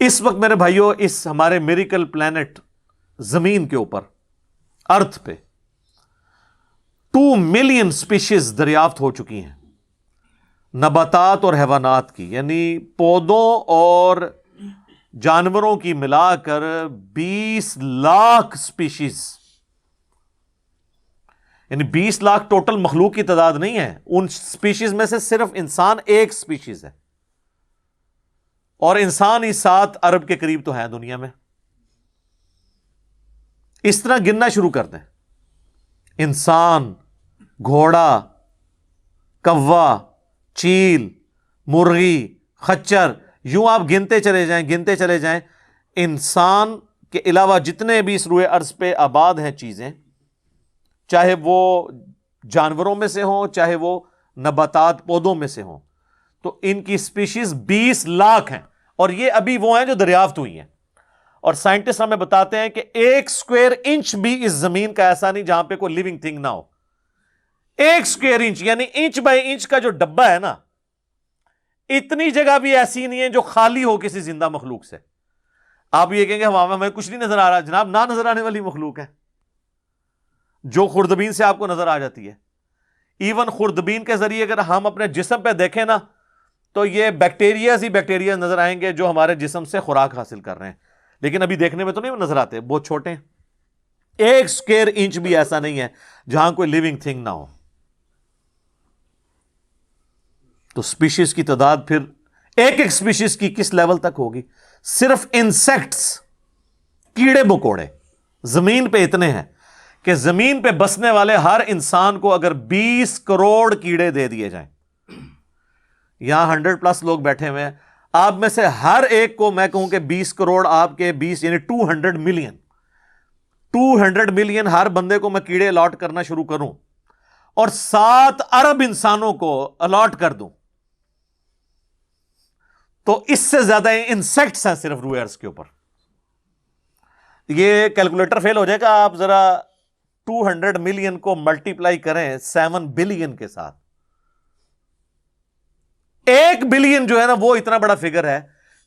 اس وقت میرے بھائیوں اس ہمارے میریکل پلانٹ زمین کے اوپر ارتھ پہ 2 ملین سپیشیز دریافت ہو چکی ہیں نباتات اور حیوانات کی، یعنی پودوں اور جانوروں کی ملا کر 20 لاکھ سپیشیز، یعنی 20 لاکھ ٹوٹل مخلوق کی تعداد نہیں ہے، ان سپیشیز میں سے صرف انسان ایک سپیشیز ہے، اور انسان ہی 7 ارب کے قریب تو ہیں دنیا میں۔ اس طرح گننا شروع کر دیں، انسان، گھوڑا، کوا، چیل، مرغی، خچر، یوں آپ گنتے چلے جائیں انسان کے علاوہ جتنے بھی اس روئے ارض پہ آباد ہیں چیزیں، چاہے وہ جانوروں میں سے ہوں چاہے وہ نباتات پودوں میں سے ہوں، تو ان کی سپیشیز 20 لاکھ ہیں، اور یہ ابھی وہ ہیں جو دریافت ہوئی ہیں۔ اور سائنٹسٹ ہمیں بتاتے ہیں کہ 1 اسکوائر انچ بھی اس زمین کا ایسا نہیں جہاں پہ کوئی لیونگ تھنگ نہ ہو۔ 1 اسکوائر انچ یعنی انچ بائی انچ کا جو ڈبہ ہے نا، اتنی جگہ بھی ایسی نہیں ہے جو خالی ہو کسی زندہ مخلوق سے۔ آپ یہ کہیں گے ہوا میں ہمیں کچھ نہیں نظر آ رہا، جناب نہ نظر آنے والی مخلوق ہے جو خوردبین سے آپ کو نظر آ جاتی ہے۔ ایون خوردبین کے ذریعے اگر ہم اپنے جسم پہ دیکھیں نا تو یہ بیکٹیریاز ہی بیکٹیریاز نظر آئیں گے جو ہمارے جسم سے خوراک حاصل کر رہے ہیں، لیکن ابھی دیکھنے میں تو نہیں نظر آتے، بہت چھوٹے ہیں۔ 1 اسکوائر انچ بھی ایسا نہیں ہے جہاں کوئی لیونگ تھنگ نہ ہو۔ تو سپیشیز کی تعداد پھر ایک سپیشیز کی کس لیول تک ہوگی؟ صرف انسیکٹس، کیڑے مکوڑے زمین پہ اتنے ہیں کہ زمین پہ بسنے والے ہر انسان کو اگر 20 کروڑ کیڑے دے دیے جائیں، یہاں 100+ لوگ بیٹھے ہوئے ہیں، آپ میں سے ہر ایک کو میں کہوں کہ 20 کروڑ آپ کے 20 یعنی 200 ملین ہر بندے کو میں کیڑے الاٹ کرنا شروع کروں اور 7 ارب انسانوں کو الاٹ کر دوں، تو اس سے زیادہ انسیکٹس ہیں صرف روئے ارض کے اوپر۔ یہ کیلکولیٹر فیل ہو جائے گا، آپ ذرا 200 ملین کو ملٹیپلائی کریں 7 بلین کے ساتھ۔ 1 بلین جو ہے نا وہ اتنا بڑا فگر ہے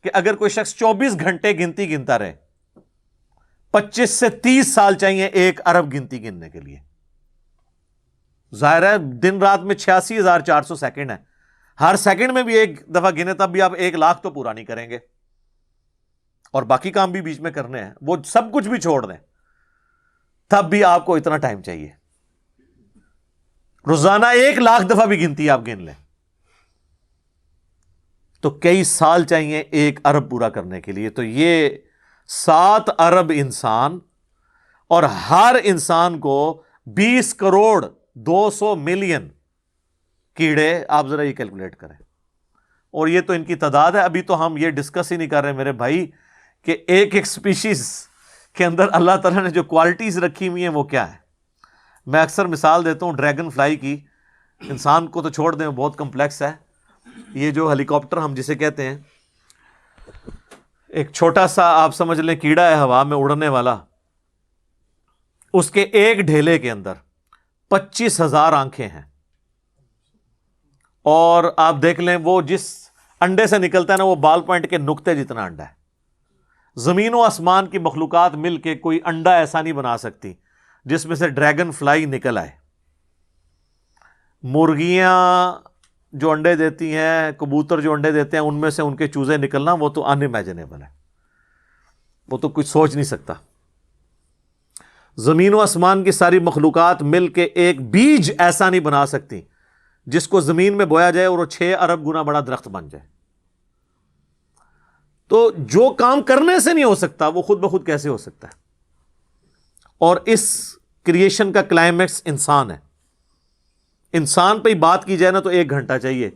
کہ اگر کوئی شخص 24 گھنٹے گنتی گنتا رہے، 25 سے 30 سال چاہیے 1 ارب گنتی گننے کے لیے۔ ظاہر ہے دن رات میں 86,400 سیکنڈ ہے، ہر سیکنڈ میں بھی 1 دفعہ گنے تب بھی آپ 1 لاکھ تو پورا نہیں کریں گے، اور باقی کام بھی بیچ میں کرنے ہیں، وہ سب کچھ بھی چھوڑ دیں تب بھی آپ کو اتنا ٹائم چاہیے۔ روزانہ 1 لاکھ دفعہ بھی گنتی آپ گن لیں تو کئی سال چاہیے 1 ارب پورا کرنے کے لیے۔ تو یہ 7 ارب انسان، اور ہر انسان کو 20 کروڑ 200 ملین کیڑے، آپ ذرا یہ کیلکولیٹ کریں، اور یہ تو ان کی تعداد ہے۔ ابھی تو ہم یہ ڈسکس ہی نہیں کر رہے میرے بھائی کہ ایک سپیشیز کے اندر اللہ تعالیٰ نے جو کوالٹیز رکھی ہوئی ہیں وہ کیا ہے۔ میں اکثر مثال دیتا ہوں ڈریگن فلائی کی، انسان کو تو چھوڑ دیں بہت کمپلیکس ہے، یہ جو ہیلی کاپٹر ہم جسے کہتے ہیں، ایک چھوٹا سا آپ سمجھ لیں کیڑا ہے ہوا میں اڑنے والا، اس کے ایک ڈھیلے کے اندر 25,000 آنکھیں ہیں، اور آپ دیکھ لیں وہ جس انڈے سے نکلتا ہے نا وہ بال پوائنٹ کے نقطے جتنا انڈا ہے۔ زمین و آسمان کی مخلوقات مل کے کوئی انڈا ایسا نہیں بنا سکتی جس میں سے ڈریگن فلائی نکل آئے۔ مرغیاں جو انڈے دیتی ہیں، کبوتر جو انڈے دیتے ہیں، ان میں سے ان کے چوزے نکلنا وہ تو ان امیجنیبل ہے، وہ تو کچھ سوچ نہیں سکتا۔ زمین و آسمان کی ساری مخلوقات مل کے ایک بیج ایسا نہیں بنا سکتی جس کو زمین میں بویا جائے اور وہ 6 ارب گنا بڑا درخت بن جائے۔ تو جو کام کرنے سے نہیں ہو سکتا وہ خود بخود کیسے ہو سکتا ہے؟ اور اس کریشن کا کلائمیکس انسان ہے۔ انسان پہ ہی بات کی جائے نا تو 1 گھنٹہ چاہیے۔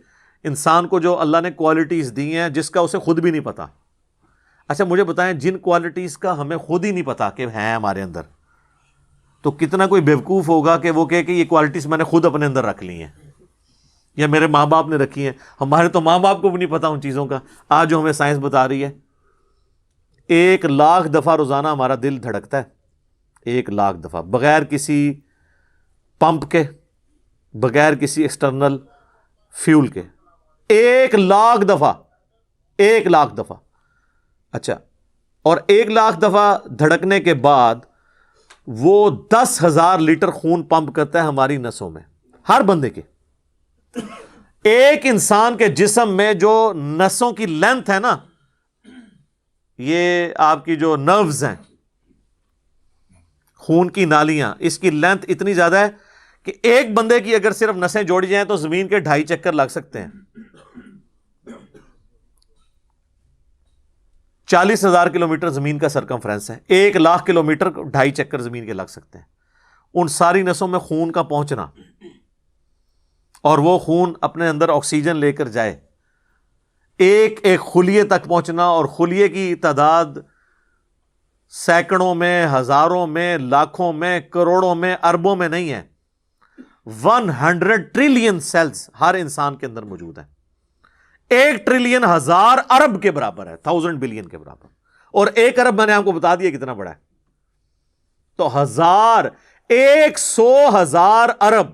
انسان کو جو اللہ نے کوالٹیز دی ہیں جس کا اسے خود بھی نہیں پتا۔ اچھا مجھے بتائیں، جن کوالٹیز کا ہمیں خود ہی نہیں پتا کہ ہیں ہمارے اندر، تو کتنا کوئی بیوقوف ہوگا کہ وہ کہے کہ یہ کوالٹیز میں نے خود اپنے اندر رکھ لی ہیں یا میرے ماں باپ نے رکھی ہیں۔ ہمارے تو ماں باپ کو بھی نہیں پتا ان چیزوں کا، آج جو ہمیں سائنس بتا رہی ہے۔ 1 لاکھ دفعہ روزانہ ہمارا دل دھڑکتا ہے، 1 لاکھ دفعہ، بغیر کسی پمپ کے، بغیر کسی ایکسٹرنل فیول کے، 1 لاکھ دفعہ، 1 لاکھ دفعہ۔ اچھا، اور 1,00,000 دفعہ دھڑکنے کے بعد وہ 10,000 لیٹر خون پمپ کرتا ہے ہماری نسوں میں، ہر بندے کے. ایک انسان کے جسم میں جو نسوں کی لینتھ ہے نا، یہ آپ کی جو نروز ہیں، خون کی نالیاں، اس کی لینتھ اتنی زیادہ ہے کہ ایک بندے کی اگر صرف نسیں جوڑی جائیں تو زمین کے 2.5 چکر لگ سکتے ہیں. 40,000 کلومیٹر زمین کا سرکمفرنس ہے، 1,00,000 کلومیٹر 2.5 چکر زمین کے لگ سکتے ہیں. ان ساری نسوں میں خون کا پہنچنا اور وہ خون اپنے اندر آکسیجن لے کر جائے، ایک ایک خلیے تک پہنچنا، اور خلیے کی تعداد سینکڑوں میں، ہزاروں میں، لاکھوں میں، کروڑوں میں، اربوں میں نہیں ہے. 100 ٹریلین سیلز ہر انسان کے اندر موجود ہیں. 1 ٹریلین 1000 ارب کے برابر ہے، 1000 بلین کے برابر. اور 1 ارب میں نے آپ کو بتا دیا کتنا بڑا ہے. تو 100,000 ارب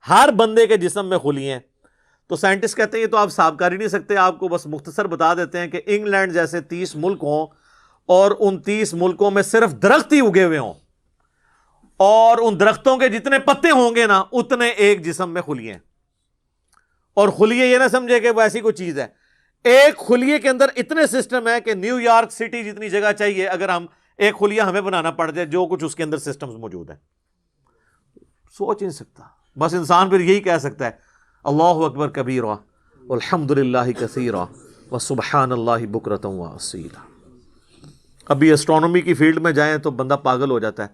ہر بندے کے جسم میں خلیے ہیں. تو سائنٹسٹ کہتے ہیں یہ تو آپ حساب کر ہی نہیں سکتے. آپ کو بس مختصر بتا دیتے ہیں کہ انگلینڈ جیسے 30 ملک ہوں اور ان 30 ملکوں میں صرف درخت ہی اگے ہوئے ہوں، اور ان درختوں کے جتنے پتے ہوں گے نا اتنے ایک جسم میں خلیے ہیں. اور خلیے یہ نہ سمجھے کہ وہ ایسی کوئی چیز ہے، ایک خلیے کے اندر اتنے سسٹم ہے کہ نیو یارک سٹی جتنی جگہ چاہیے اگر ہم ایک خلیہ ہمیں بنانا پڑ جائے، جو کچھ اس کے اندر سسٹمز موجود ہیں. سوچ نہیں سکتا. بس انسان پھر یہی کہہ سکتا ہے اللہ اکبر کبیرہ والحمد للہ کثیرہ وسبحان اللہ بکرۃ واصیلا. ابھی ایسٹرونومی کی فیلڈ میں جائیں تو بندہ پاگل ہو جاتا ہے.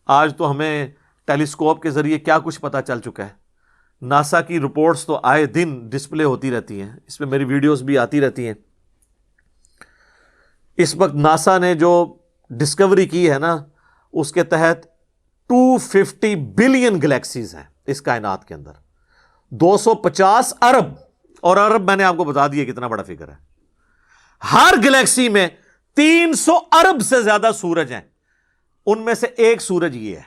آج تو ہمیں ٹیلیسکوپ کے ذریعے کیا کچھ پتا چل چکا ہے. ناسا کی رپورٹس تو آئے دن ڈسپلے ہوتی رہتی ہیں، اس میں میری ویڈیوز بھی آتی رہتی ہیں. اس وقت ناسا نے جو ڈسکوری کی ہے نا، اس کے تحت 250 بلین گلیکسیز ہیں اس کائنات کے اندر، 250 ارب. اور ارب میں نے آپ کو بتا دیا کتنا بڑا فگر ہے. ہر گلیکسی میں 300 ارب سے زیادہ سورج ہیں، ان میں سے ایک سورج یہ ہے.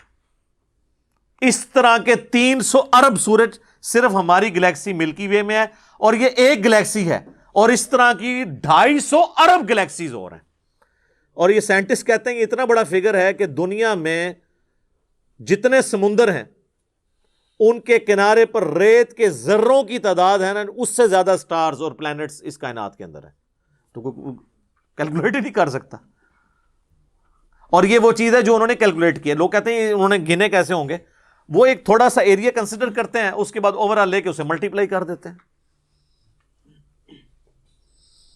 اس طرح کے 300 ارب سورج صرف ہماری گلیکسی ملکی وے میں ہے، اور یہ ایک گلیکسی ہے. اور اس طرح کی 250 ارب گلیکسیز اور ہیں. اور یہ سائنٹسٹ کہتے ہیں کہ اتنا بڑا فگر ہے کہ دنیا میں جتنے سمندر ہیں ان کے کنارے پر ریت کے ذروں کی تعداد ہے نا، اس سے زیادہ سٹارز اور پلانٹس اس کائنات کے اندر ہے. تو کوئی کیلکولیٹ ہی نہیں کر سکتا. اور یہ وہ چیز ہے جو انہوں نے کیلکولیٹ کی ہے. لوگ کہتے ہیں انہوں نے گنے کیسے ہوں گے؟ وہ ایک تھوڑا سا ایریا کنسیڈر کرتے ہیں، اس کے بعد اوور آل لے کے اسے ملٹیپلائی کر دیتے ہیں.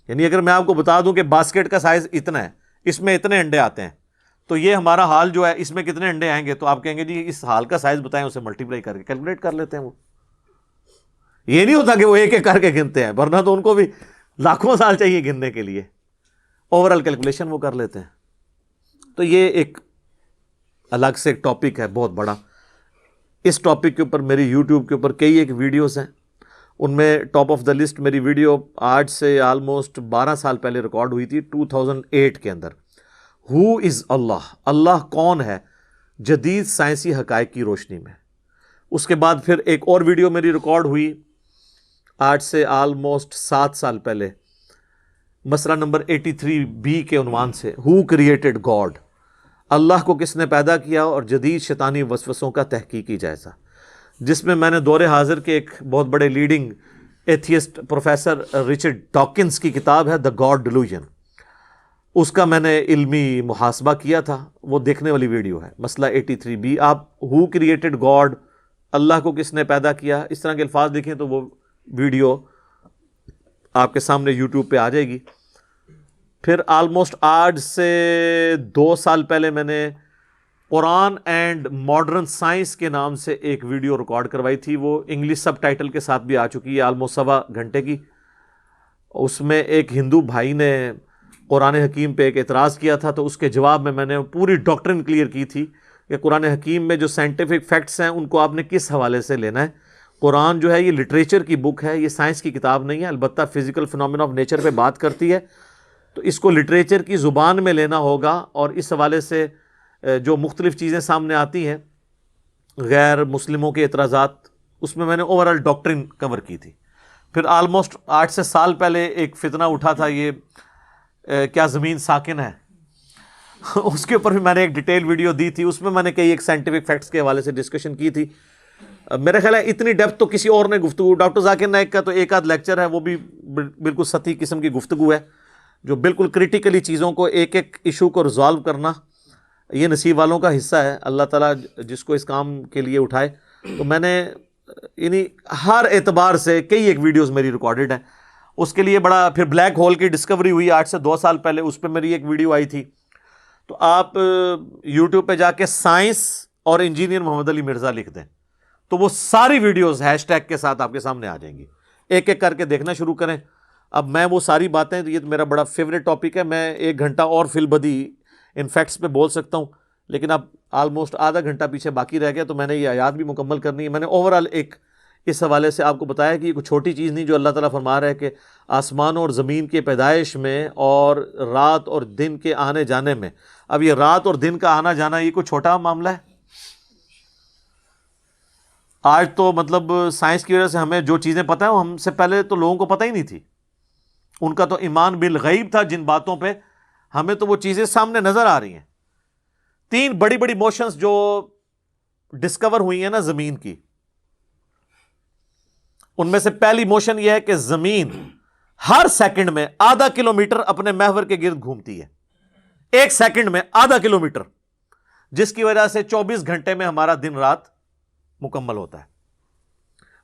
یعنی اگر میں آپ کو بتا دوں کہ باسکٹ کا سائز اتنا ہے، اس میں اتنے انڈے آتے ہیں، تو یہ ہمارا حال جو ہے اس میں کتنے انڈے آئیں گے، تو آپ کہیں گے جی اس حال کا سائز بتائیں، اسے ملٹیپلائی کر کے کیلکولیٹ کر لیتے ہیں. وہ یہ نہیں ہوتا کہ وہ ایک ایک کر کے گنتے ہیں، ورنہ تو ان کو بھی لاکھوں سال چاہیے گننے کے لیے. اوور آل کیلکولیشن وہ کر لیتے ہیں. تو یہ ایک الگ سے ایک ٹاپک ہے بہت بڑا. اس ٹاپک کے اوپر میری یوٹیوب کے اوپر کئی ایک ویڈیوز ہیں. ان میں ٹاپ آف دا لسٹ میری ویڈیو آج سے آلموسٹ 12 سال پہلے ریکارڈ ہوئی تھی، 2008 کے اندر. ہو از اللہ، اللہ کون ہے جدید سائنسی حقائق کی روشنی میں. اس کے بعد پھر ایک اور ویڈیو میری ریکارڈ ہوئی آج سے آلموسٹ 7 سال پہلے، مسئلہ نمبر 83B کے عنوان سے، ہو کریٹڈ گاڈ، اللہ کو کس نے پیدا کیا اور جدید شیطانی وسوسوں کا تحقیقی جائزہ، جس میں میں نے دور حاضر کے ایک بہت بڑے leading atheist professor Richard Dawkins کی کتاب ہے دا گاڈ ڈیلوژن، اس کا میں نے علمی محاسبہ کیا تھا. وہ دیکھنے والی ویڈیو ہے، مسئلہ 83B. آپ ہو کریٹڈ گاڈ، اللہ کو کس نے پیدا کیا، اس طرح کے الفاظ دیکھیں تو وہ ویڈیو آپ کے سامنے یوٹیوب پہ آ جائے گی. پھر آلموسٹ آج سے 2 سال پہلے میں نے قرآن اینڈ ماڈرن سائنس کے نام سے ایک ویڈیو ریکارڈ کروائی تھی. وہ انگلش سب ٹائٹل کے ساتھ بھی آ چکی ہے، آلموسٹ 1.25 گھنٹے کی. اس میں ایک ہندو بھائی نے قرآن حکیم پہ ایک اعتراض کیا تھا، تو اس کے جواب میں میں نے پوری ڈاکٹرن کلیئر کی تھی کہ قرآن حکیم میں جو سائنٹیفک فیکٹس ہیں ان کو آپ نے کس حوالے سے لینا ہے. قرآن جو ہے یہ لٹریچر کی بک ہے، یہ سائنس کی کتاب نہیں ہے. البتہ فزیکل فنومینا آف نیچر پہ بات کرتی ہے، تو اس کو لٹریچر کی زبان میں لینا ہوگا. اور اس حوالے سے جو مختلف چیزیں سامنے آتی ہیں، غیر مسلموں کے اعتراضات، اس میں نے اوور آل ڈاکٹرن کور کی تھی. پھر آلموسٹ 8 سے سال پہلے ایک فتنہ اٹھا تھا، یہ کیا زمین ساکن ہے؟ اس کے اوپر بھی میں نے ایک ڈیٹیل ویڈیو دی تھی، اس میں میں نے کئی ایک سائنٹیفک فیکٹس کے حوالے سے ڈسکشن کی تھی. میرا خیال ہے اتنی ڈیپتھ تو کسی اور نے گفتگو، ڈاکٹر ذاکر نائک کا تو ایک آدھ لیکچر ہے، وہ بھی بالکل سطحی قسم کی گفتگو ہے، جو بالکل کریٹیکلی چیزوں کو ایک ایک ایشو کو ریزالو کرنا یہ نصیب والوں کا حصہ ہے. اللہ تعالیٰ جس کو اس کام کے لیے اٹھائے. تو میں نے یعنی ہر اعتبار سے کئی ایک ویڈیوز میری ریکارڈڈ ہیں. اس کے لیے بڑا پھر بلیک ہول کی ڈسکوری ہوئی 8 سے 2 سال پہلے، اس پہ میری ایک ویڈیو آئی تھی. تو آپ یوٹیوب پہ جا کے سائنس اور انجینئر محمد علی مرزا لکھ دیں تو وہ ساری ویڈیوز ہیش ٹیگ کے ساتھ آپ کے سامنے آ جائیں گی. ایک ایک کر کے دیکھنا شروع کریں. اب میں وہ ساری باتیں، یہ تو میرا بڑا فیوریٹ ٹاپک ہے، میں 1 گھنٹہ اور فی البدی ان فیکٹس پہ بول سکتا ہوں، لیکن اب آلموسٹ آدھا گھنٹہ پیچھے باقی رہ گیا، تو میں نے یہ آیات بھی مکمل کرنی ہے. میں نے اوورآل ایک اس حوالے سے آپ کو بتایا کہ یہ کوئی چھوٹی چیز نہیں جو اللہ تعالیٰ فرما رہا ہے کہ آسمانوں اور زمین کے پیدائش میں اور رات اور دن کے آنے جانے میں. اب یہ رات اور دن کا آنا جانا یہ کوئی چھوٹا معاملہ ہے؟ آج تو مطلب سائنس کی وجہ سے ہمیں جو چیزیں پتہ ہیں وہ ہم سے پہلے تو لوگوں کو پتہ ہی نہیں تھی. ان کا تو ایمان بالغیب تھا جن باتوں پہ، ہمیں تو وہ چیزیں سامنے نظر آ رہی ہیں. 3 بڑی بڑی موشنز جو ڈسکور ہوئی ہیں نا زمین کی، ان میں سے پہلی موشن یہ ہے کہ زمین ہر سیکنڈ میں آدھا کلومیٹر اپنے محور کے گرد گھومتی ہے. 1 سیکنڈ میں آدھا کلومیٹر، جس کی وجہ سے 24 گھنٹے میں ہمارا دن رات مکمل ہوتا ہے.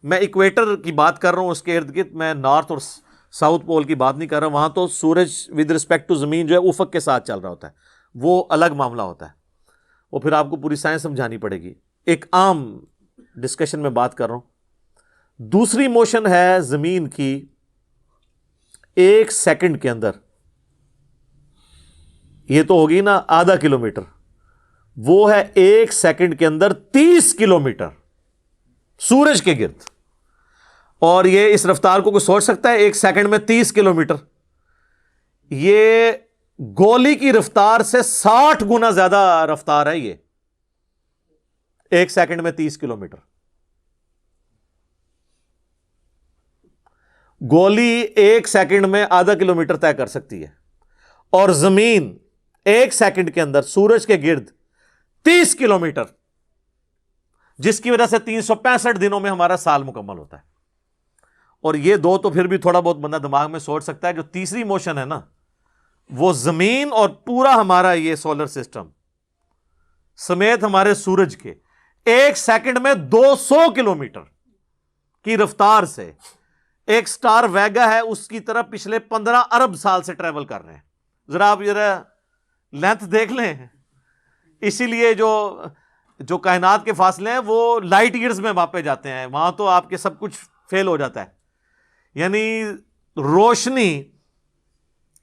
میں ایکویٹر کی بات کر رہا ہوں، اس کے ارد گرد، میں نارتھ اور ساؤتھ پول کی بات نہیں کر رہا. وہاں تو سورج ود رسپیکٹ ٹو زمین جو ہے افق کے ساتھ چل رہا ہوتا ہے، وہ الگ معاملہ ہوتا ہے. وہ پھر آپ کو پوری سائنس سمجھانی پڑے گی. ایک عام ڈسکشن میں بات کر رہا ہوں. دوسری موشن ہے زمین کی 1 سیکنڈ کے اندر، یہ تو ہوگی نا آدھا کلومیٹر، وہ ہے 1 سیکنڈ کے اندر 30 کلومیٹر سورج کے گرد. اور یہ اس رفتار کو کوئی سوچ سکتا ہے؟ 1 سیکنڈ میں 30 کلومیٹر، یہ گولی کی رفتار سے 60 گنا زیادہ رفتار ہے. یہ 1 سیکنڈ میں 30 کلومیٹر. گولی 1 سیکنڈ میں آدھا کلومیٹر طے کر سکتی ہے، اور زمین 1 سیکنڈ کے اندر سورج کے گرد 30 کلومیٹر، جس کی وجہ سے 365 دنوں میں ہمارا سال مکمل ہوتا ہے. اور یہ 2 تو پھر بھی تھوڑا بہت بندہ دماغ میں سوچ سکتا ہے. جو تیسری موشن ہے نا، وہ زمین اور پورا ہمارا یہ سولر سسٹم سمیت ہمارے سورج کے 1 سیکنڈ میں 200 کلومیٹر کی رفتار سے ایک سٹار ویگا ہے اس کی طرف پچھلے 15 ارب سال سے ٹریول کر رہے ہیں. ذرا آپ ذرا لینتھ دیکھ لیں. اسی لیے جو کائنات کے فاصلے ہیں وہ لائٹ ایئرز میں ماپے جاتے ہیں. وہاں تو آپ کے سب کچھ فیل ہو جاتا ہے. یعنی روشنی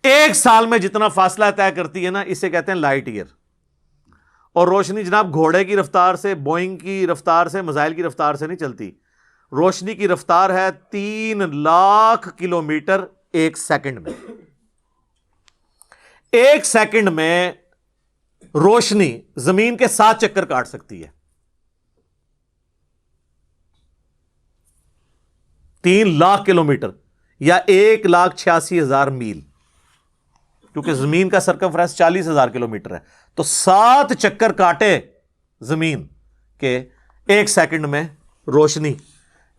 1 سال میں جتنا فاصلہ طے کرتی ہے نا، اسے کہتے ہیں لائٹ ایئر. اور روشنی جناب گھوڑے کی رفتار سے، بوئنگ کی رفتار سے، میزائل کی رفتار سے نہیں چلتی. روشنی کی رفتار ہے 3 لاکھ کلومیٹر 1 سیکنڈ میں. 1 سیکنڈ میں روشنی زمین کے 7 چکر کاٹ سکتی ہے. 3 لاکھ کلومیٹر یا 1,86,000 میل، کیونکہ زمین کا سرکمفرنس 40,000 کلومیٹر ہے. تو 7 چکر کاٹے زمین کے 1 سیکنڈ میں روشنی،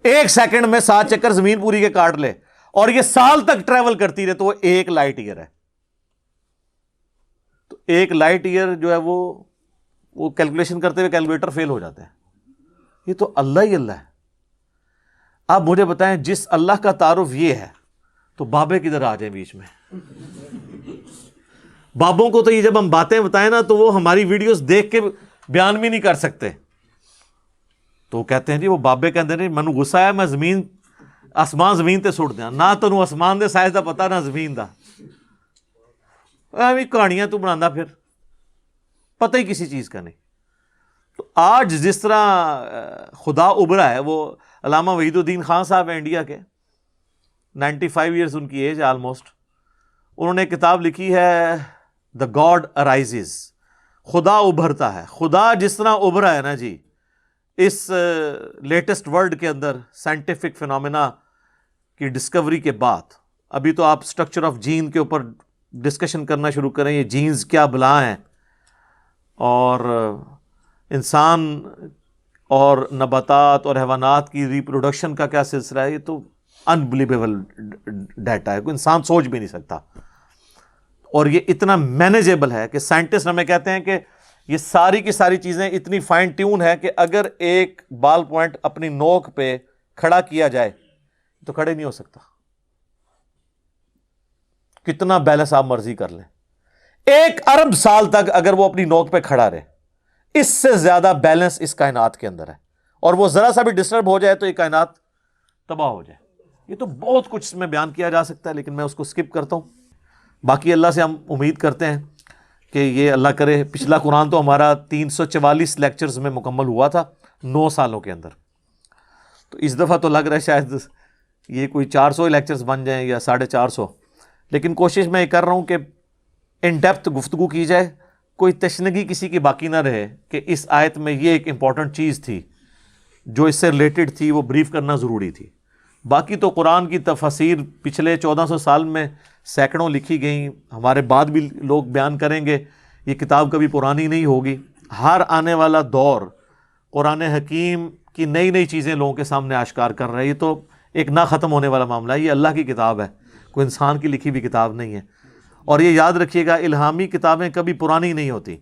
1 سیکنڈ میں 7 چکر زمین پوری کے کاٹ لے، اور یہ سال تک ٹریول کرتی رہے، تو وہ 1 لائٹ ایئر ہے. تو 1 لائٹ ایئر جو ہے وہ کیلکولیشن کرتے ہوئے کیلکولیٹر فیل ہو جاتا ہے. یہ تو اللہ ہی اللہ ہے. آپ مجھے بتائیں، جس اللہ کا تعارف یہ ہے تو بابے کدھر آ جائیں بیچ میں؟ بابوں کو تو یہ جب ہم باتیں بتائیں نا تو وہ ہماری ویڈیوز دیکھ کے بیان بھی نہیں کر سکتے. تو وہ کہتے ہیں جی وہ بابے کہتے ہیں مینوں غصہ آیا، میں زمین آسمان زمین تے سٹ دیاں. نہ تینوں آسمان دے سائز دا پتا نہ زمین دا، ایویں کہانیاں تو بنانا، پھر پتہ ہی کسی چیز کا نہیں. تو آج جس طرح خدا ابھرا ہے، وہ علامہ وحید الدین خان صاحب ہیں انڈیا کے، 95 ایئرز ان کی ایج آلموسٹ. انہوں نے ایک کتاب لکھی ہے دا گاڈ ارائزز، خدا ابھرتا ہے. خدا جس طرح ابھرا ہے نا جی اس لیٹسٹ ورلڈ کے اندر سائنٹیفک فینومینا کی ڈسکوری کے بعد. ابھی تو آپ سٹرکچر آف جین کے اوپر ڈسکشن کرنا شروع کریں یہ جینز کیا بلا ہیں، اور انسان اور نباتات اور حیوانات کی ریپروڈکشن کا کیا سلسلہ ہے، یہ تو انبلیویبل ڈیٹا ہے، کوئی انسان سوچ بھی نہیں سکتا. اور یہ اتنا مینیجیبل ہے کہ سائنٹسٹ ہمیں کہتے ہیں کہ یہ ساری کی ساری چیزیں اتنی فائن ٹیون ہے کہ اگر ایک بال پوائنٹ اپنی نوک پہ کھڑا کیا جائے تو کھڑے نہیں ہو سکتا. کتنا بیلنس آپ مرضی کر لیں، 1 ارب سال تک اگر وہ اپنی نوک پہ کھڑا رہے، اس سے زیادہ بیلنس اس کائنات کے اندر ہے، اور وہ ذرا سا بھی ڈسٹرب ہو جائے تو یہ کائنات تباہ ہو جائے. یہ تو بہت کچھ اس میں بیان کیا جا سکتا ہے، لیکن میں اس کو سکپ کرتا ہوں. باقی اللہ سے ہم امید کرتے ہیں کہ یہ اللہ کرے. پچھلا قرآن تو ہمارا 344 لیکچرز میں مکمل ہوا تھا 9 سالوں کے اندر، تو اس دفعہ تو لگ رہا ہے شاید یہ کوئی 400 لیکچرز بن جائیں یا 450. لیکن کوشش میں یہ کر رہا ہوں کہ ان ڈیپتھ گفتگو کی جائے، کوئی تشنگی کسی کی باقی نہ رہے کہ اس آیت میں یہ ایک امپورٹنٹ چیز تھی جو اس سے ریلیٹڈ تھی، وہ بریف کرنا ضروری تھی. باقی تو قرآن کی تفاسیر پچھلے 1400 سال میں سینکڑوں لکھی گئیں، ہمارے بعد بھی لوگ بیان کریں گے. یہ کتاب کبھی پرانی نہیں ہوگی. ہر آنے والا دور قرآن حکیم کی نئی نئی چیزیں لوگوں کے سامنے آشکار کر رہے ہیں. یہ تو ایک نہ ختم ہونے والا معاملہ ہے. یہ اللہ کی کتاب ہے، کوئی انسان کی لکھی ہوئی کتاب نہیں ہے. اور یہ یاد رکھیے گا، الہامی کتابیں کبھی پرانی نہیں ہوتی،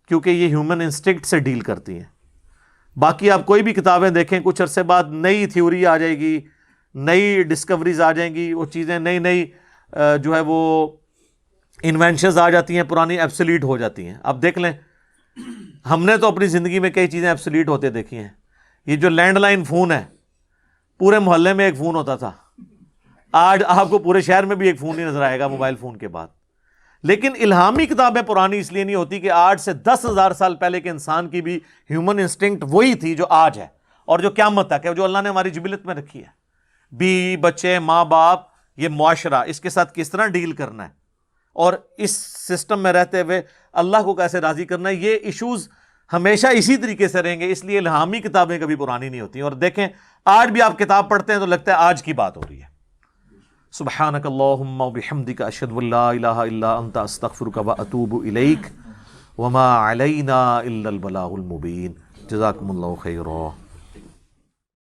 کیونکہ یہ ہیومن انسٹنکٹ سے ڈیل کرتی ہیں. باقی آپ کوئی بھی کتابیں دیکھیں، کچھ عرصے بعد نئی تھیوری آ جائے گی، نئی ڈسکوریز آ جائیں گی، وہ چیزیں نئی نئی جو ہے وہ انوینشنز آ جاتی ہیں، پرانی ایبسلیٹ ہو جاتی ہیں. اب دیکھ لیں، ہم نے تو اپنی زندگی میں کئی چیزیں ایبسلیٹ ہوتے دیکھی ہیں. یہ جو لینڈ لائن فون ہے، پورے محلے میں ایک فون ہوتا تھا، آج آپ کو پورے شہر میں بھی ایک فون ہی نظر آئے گا موبائل فون کے بعد. لیکن الہامی کتابیں پرانی اس لیے نہیں ہوتی کہ آج سے 10,000 سال پہلے کے انسان کی بھی ہیومن انسٹنکٹ وہی تھی جو آج ہے اور جو قیامت تک ہے، جو اللہ نے ہماری جبلت میں رکھی ہے. بیوی بچے، ماں باپ، یہ معاشرہ، اس کے ساتھ کس طرح ڈیل کرنا ہے اور اس سسٹم میں رہتے ہوئے اللہ کو کیسے راضی کرنا ہے، یہ ایشوز ہمیشہ اسی طریقے سے رہیں گے. اس لیے الہامی کتابیں کبھی پرانی نہیں ہوتی. اور دیکھیں، آج بھی آپ کتاب پڑھتے ہیں تو لگتا ہے آج کی بات ہو رہی ہے. سبحانک اللہم وبحمدک، اشہد ان لا الہ الا انت، استغفرک واتوب الیک، وما علینا الا البلاغ المبین. جزاکم اللہ خیرا.